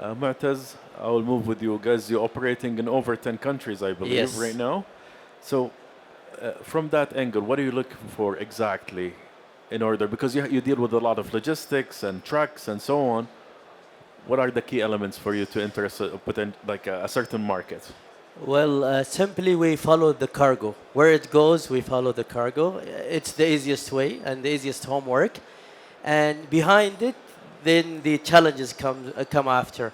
Mu'taz, I will move with you guys. You're operating in over 10 countries, I believe, Yes. right now. So, from that angle, what are you looking for exactly in order? Because you deal with a lot of logistics and trucks and so on. What are the key elements for you to enter a certain market? Well, simply we follow the cargo. Where it goes, we follow the cargo. It's the easiest way and the easiest homework. And behind it, then the challenges come after.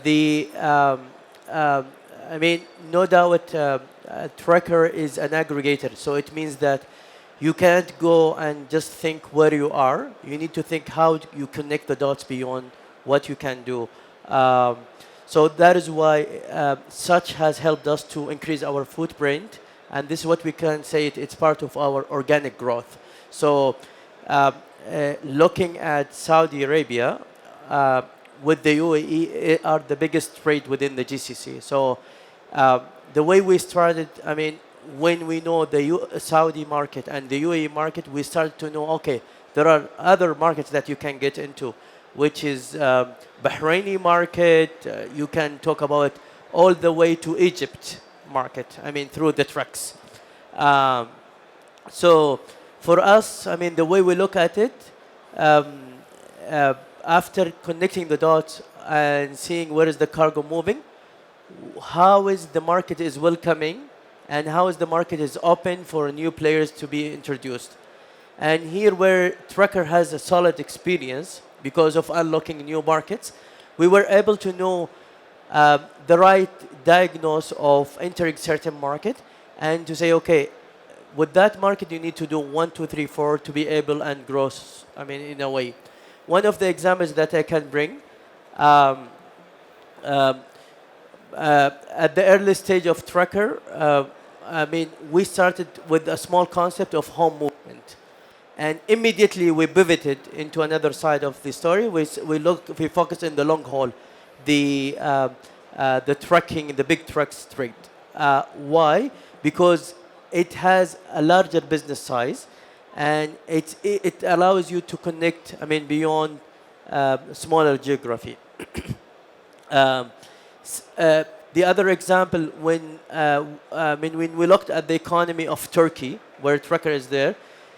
The I mean, no doubt, Tracker is an aggregator, so it means that you can't go and just think where you are. You need to think how you connect the dots beyond what you can do. So that is why such has helped us to increase our footprint, and this is what we can say it's part of our organic growth. So looking at Saudi Arabia with the UAE are the biggest trade within the GCC. So the way we started, I mean, when we know the Saudi market and the UAE market, we started to know, okay, there are other markets that you can get into, which is Bahraini market. You can talk about all the way to Egypt market, I mean, through the trucks. So for us, I mean, the way we look at it, after connecting the dots and seeing where is the cargo moving, how is the market is welcoming, and how is the market is open for new players to be introduced. And here where Tracker has a solid experience because of unlocking new markets, we were able to know the right diagnose of entering certain market and to say, okay, with that market you need to do 1, 2, 3, 4 to be able and grow, I mean, in a way. One of the examples that I can bring, at the early stage of Tracker, I mean, we started with a small concept of home movement. And immediately we pivoted into another side of the story. We focused in the long haul, the trucking, the big trucks trade. Why? Because it has a larger business size, and it allows you to connect, I mean, beyond smaller geography. The other example, when we looked at the economy of Turkey, where Tracker is there,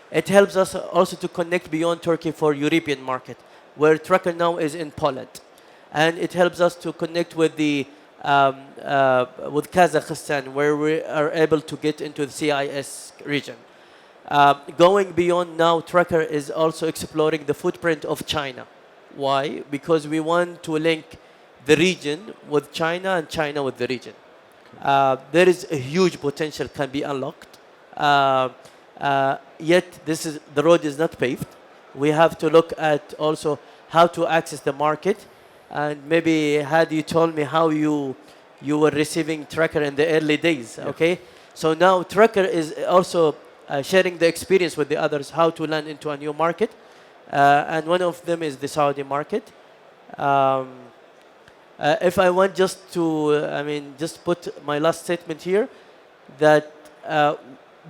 it helps us also to connect beyond Turkey for European market, where Tracker now is in Poland, and it helps us to connect with with Kazakhstan, where we are able to get into the CIS region. Going beyond now, Tracker is also exploring the footprint of China. Why? Because we want to link the region with China and China with the region. There is a huge potential can be unlocked. Yet the road is not paved. We have to look at also how to access the market. And maybe had you told me how you were receiving Tracker in the early days, okay? So now Tracker is also sharing the experience with the others, how to land into a new market. And one of them is the Saudi market. If I want just to, I mean, just put my last statement here, that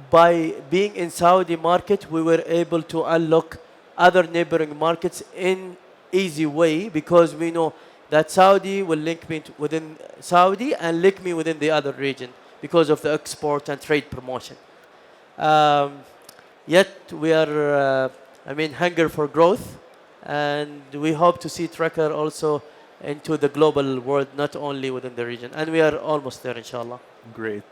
by being in Saudi market, we were able to unlock other neighboring markets in easy way, because we know that Saudi will link me within Saudi and link me within the other region because of the export and trade promotion. Yet we are, I mean, hunger for growth, and we hope to see Tracker also into the global world, not only within the region. And we are almost there, inshallah. Great.